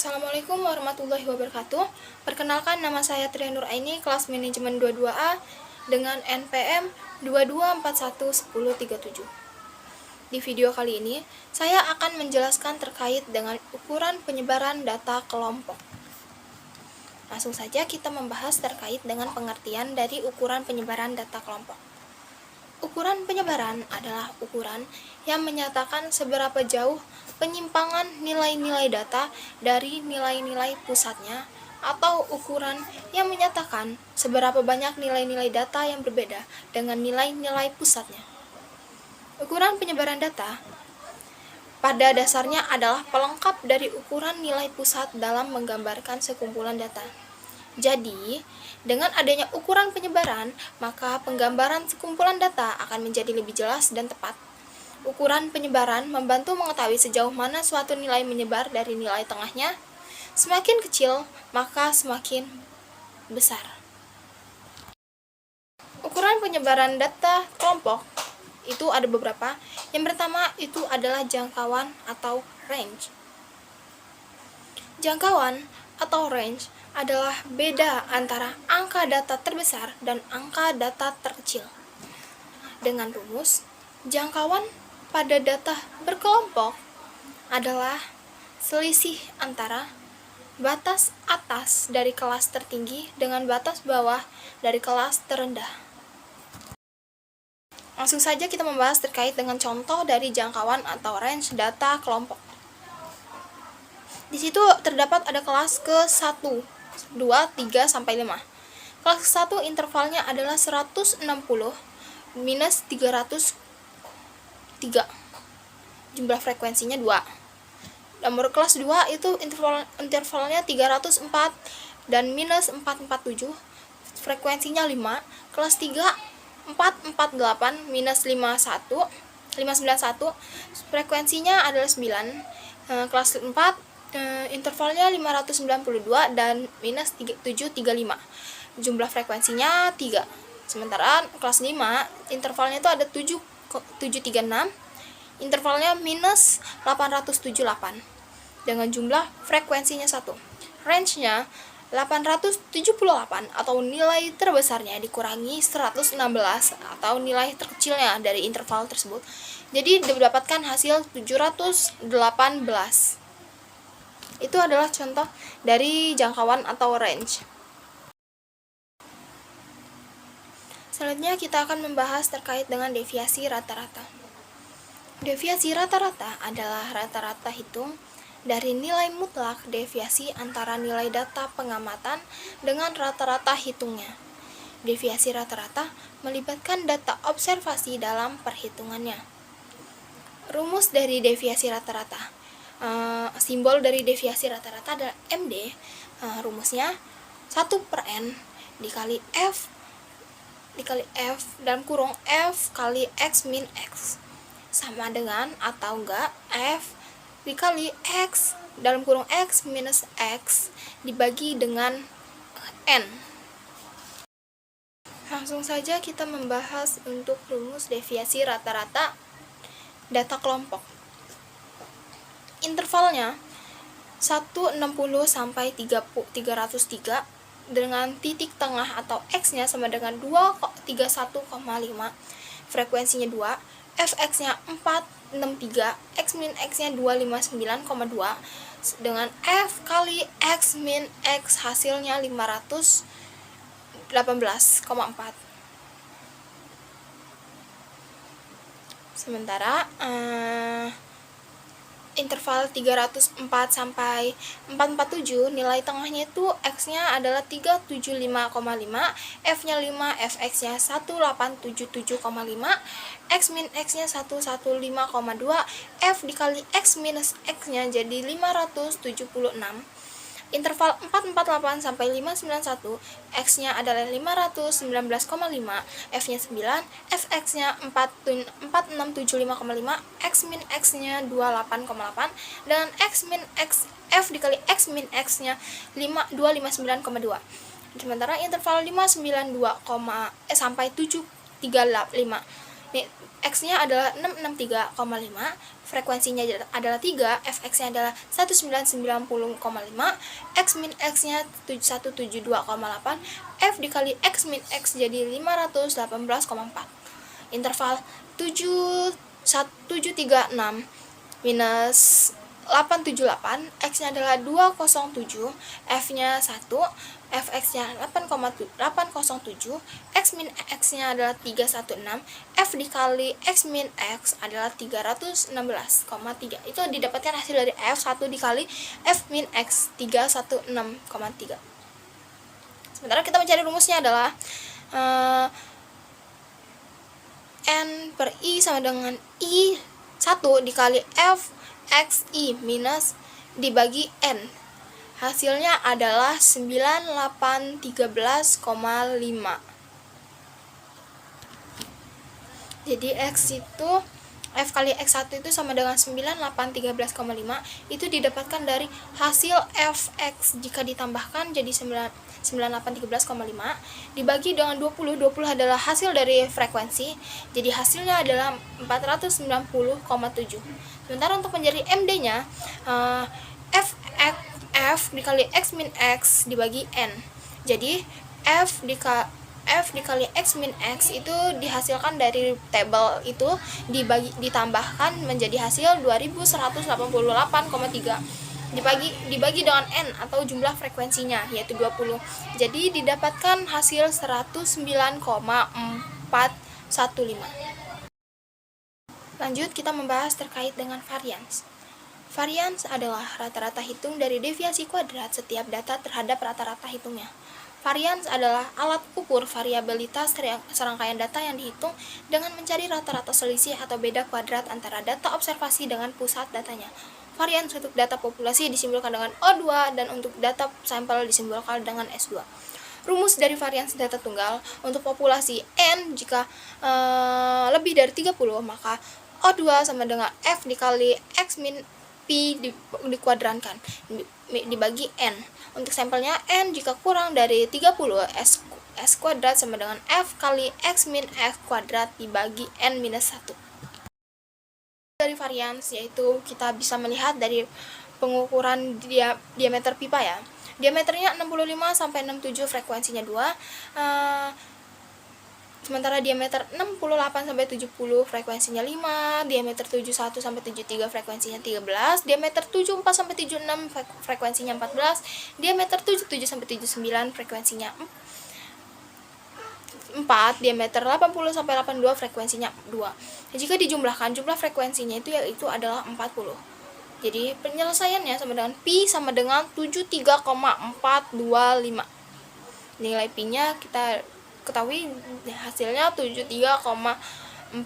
Assalamualaikum warahmatullahi wabarakatuh. Perkenalkan, nama saya Tria Nur Aini, kelas manajemen 22A dengan NPM 22411037. Di video kali ini, saya akan menjelaskan terkait dengan ukuran penyebaran data kelompok. Langsung saja kita membahas terkait dengan pengertian dari ukuran penyebaran data kelompok. Ukuran penyebaran adalah ukuran yang menyatakan seberapa jauh penyimpangan nilai-nilai data dari nilai-nilai pusatnya, atau ukuran yang menyatakan seberapa banyak nilai-nilai data yang berbeda dengan nilai-nilai pusatnya. Ukuran penyebaran data pada dasarnya adalah pelengkap dari ukuran nilai pusat dalam menggambarkan sekumpulan data. Jadi, dengan adanya ukuran penyebaran, maka penggambaran sekumpulan data akan menjadi lebih jelas dan tepat. Ukuran penyebaran membantu mengetahui sejauh mana suatu nilai menyebar dari nilai tengahnya. Semakin kecil, maka semakin besar. Ukuran penyebaran data kelompok itu ada beberapa. Yang pertama itu adalah jangkauan atau range. Jangkauan atau range adalah beda antara angka data terbesar dan angka data terkecil. Dengan rumus, jangkauan pada data berkelompok adalah selisih antara batas atas dari kelas tertinggi dengan batas bawah dari kelas terendah. Langsung saja kita membahas terkait dengan contoh dari jangkauan atau range data kelompok. Di situ terdapat ada kelas ke-1, 2, 3, sampai 5. Kelas 1 intervalnya adalah 160 minus 303. Jumlah frekuensinya 2. Nomor kelas 2 itu intervalnya 304 dan minus 447. Frekuensinya 5. Kelas 3 448 minus 591. Frekuensinya adalah 9. Kelas 4 intervalnya 592 dan minus 735. Jumlah frekuensinya 3. Sementara kelas 5 intervalnya itu ada 736, intervalnya minus 878 dengan jumlah frekuensinya 1. Range-nya 878 atau nilai terbesarnya dikurangi 116 atau nilai terkecilnya dari interval tersebut. Jadi didapatkan hasil 718. Itu adalah contoh dari jangkauan atau range. Selanjutnya kita akan membahas terkait dengan deviasi rata-rata. Deviasi rata-rata adalah rata-rata hitung dari nilai mutlak deviasi antara nilai data pengamatan dengan rata-rata hitungnya. Deviasi rata-rata melibatkan data observasi dalam perhitungannya. Rumus dari deviasi rata-rata. Simbol dari deviasi rata-rata adalah MD. Rumusnya 1/N dikali F dalam kurung F kali X min X sama dengan atau enggak F dikali X dalam kurung X minus X dibagi dengan N. Langsung saja kita membahas untuk rumus deviasi rata-rata data kelompok. Intervalnya 160 sampai 303 dengan titik tengah atau X-nya sama dengan 231,5. Frekuensinya 2, Fx-nya 463, X min X-nya 259,2 dengan F kali X min X hasilnya 518,4. Sementara interval 304 sampai 447 nilai tengahnya itu X-nya adalah 375,5, F-nya 5, Fx-nya 1877,5, X min X-nya 115,2, F dikali X minus X-nya jadi 576. Interval 448 sampai 591 X-nya adalah 519,5, F-nya 9, Fx-nya 4675,5, X min X-nya 28,8 dan X min X F dikali X min X-nya 259,2. Sementara interval 592, sampai 735 Nih, X-nya adalah 663,5, frekuensinya adalah 3, Fx-nya adalah 1990,5, X min X-nya 172,8, F dikali X min X jadi 518,4. Interval 736 minus 878, X-nya adalah 207, F-nya 1, Fx-nya 807, X min X-nya adalah 316, F dikali X min X adalah 316,3. Itu didapatkan hasil dari F1 dikali F min X 316,3. Sementara kita mencari rumusnya adalah N per I sama dengan I 1 dikali F X I minus dibagi N. Hasilnya adalah 9813,5. Jadi X itu F kali X1 itu sama dengan 9813,5. Itu didapatkan dari hasil Fx jika ditambahkan jadi 9813,5 dibagi dengan 20 adalah hasil dari frekuensi, jadi hasilnya adalah 490,7. Sementara untuk menjadi MD-nya, F dikali X min X dibagi N. Jadi F dikali X min X itu dihasilkan dari tabel itu ditambahkan menjadi hasil 2188,3 dibagi dengan N atau jumlah frekuensinya yaitu 20. Jadi didapatkan hasil 109,415. Lanjut kita membahas terkait dengan varians. Varians adalah rata-rata hitung dari deviasi kuadrat setiap data terhadap rata-rata hitungnya. Varians adalah alat ukur variabilitas serangkaian data yang dihitung dengan mencari rata-rata selisih atau beda kuadrat antara data observasi dengan pusat datanya. Varians untuk data populasi disimbolkan dengan O2 dan untuk data sampel disimbolkan dengan S2. Rumus dari varians data tunggal untuk populasi N jika lebih dari 30, maka O2 sama dengan F dikali X min P dikuadrankan dibagi N. Untuk sampelnya N jika kurang dari 30, S kuadrat sama dengan F kali X min F kuadrat dibagi N minus 1. Dari varians yaitu kita bisa melihat dari pengukuran diameter pipa ya. Diameternya 65 sampai 67, frekuensinya 2. Sementara diameter 68 sampai 70 frekuensinya 5, diameter 71 sampai 73 frekuensinya 13, diameter 74 sampai 76 frekuensinya 14, diameter 77 sampai 79 frekuensinya 4, diameter 80 sampai 82 frekuensinya 2. Jika dijumlahkan jumlah frekuensinya itu adalah 40. Jadi penyelesaiannya sama dengan Pi sama dengan 73,425. Nilai Pi-nya kita ketahui hasilnya 73,425.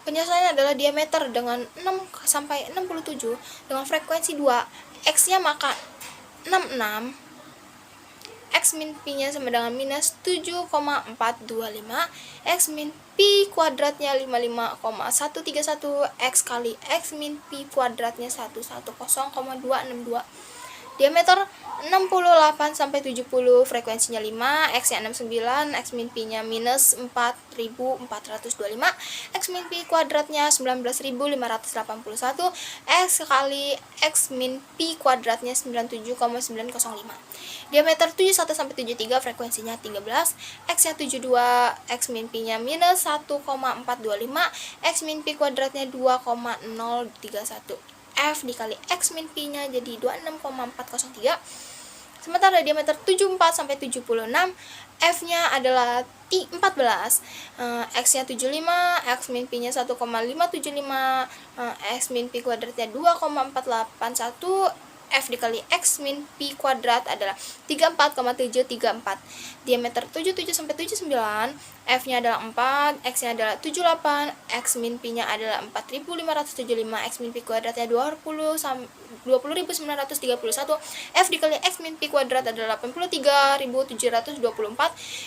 Penyelesaiannya adalah diameter dengan 6 sampai 67 dengan frekuensi 2, X-nya maka 66, X min Pi-nya sama dengan minus 7,425, X min Pi kuadratnya 55,131, X kali X min Pi kuadratnya 110,262. Diameter 68 sampai 70, frekuensinya 5, X-nya 69, X min Pi-nya minus 4425, X min Pi kuadratnya 19581, X kali X min Pi kuadratnya 97,905. Diameter 71 sampai 73, frekuensinya 13, X-nya 72, X min Pi-nya minus 1,425, X min Pi kuadratnya 2,031. F dikali X min Pi-nya jadi 26,403. Sementara diameter 74 sampai 76, F-nya adalah 14, X-nya 75, X min Pi-nya 1,575, X min Pi kuadratnya 2,481, F dikali X min Pi kuadrat adalah 34,734. Diameter 77 sampai 79, F-nya adalah 4, X-nya adalah 78, X min Pi-nya adalah 4575, X min Pi kuadratnya 20.931, F dikali X min Pi kuadrat adalah 83.724.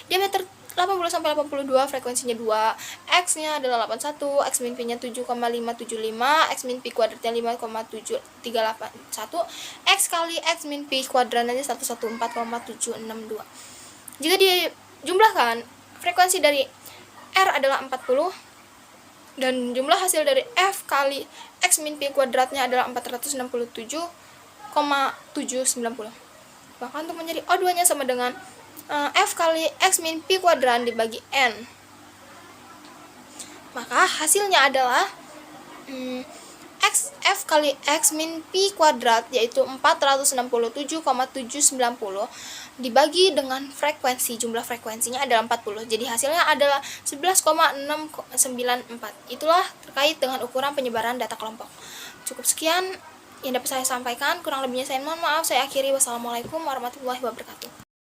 Diameter 80 sampai 82, frekuensinya 2, X-nya adalah 81, X min Pi-nya 7,575, X min Pi kuadratnya 5,7381, X kali X min Pi kuadratnya 114,762. Jika dijumlahkan frekuensi dari R adalah 40, dan jumlah hasil dari F kali X min Pi kuadratnya adalah 467,790. Maka untuk menjadi O2 nya sama dengan F kali X min Pi kuadrat dibagi N. Maka hasilnya adalah F kali X min Pi kuadrat, yaitu 467,790 dibagi dengan frekuensi, jumlah frekuensinya adalah 40. Jadi hasilnya adalah 11,694. Itulah terkait dengan ukuran penyebaran data kelompok. Cukup sekian yang dapat saya sampaikan, kurang lebihnya saya mohon maaf. Saya akhiri. Wassalamualaikum warahmatullahi wabarakatuh.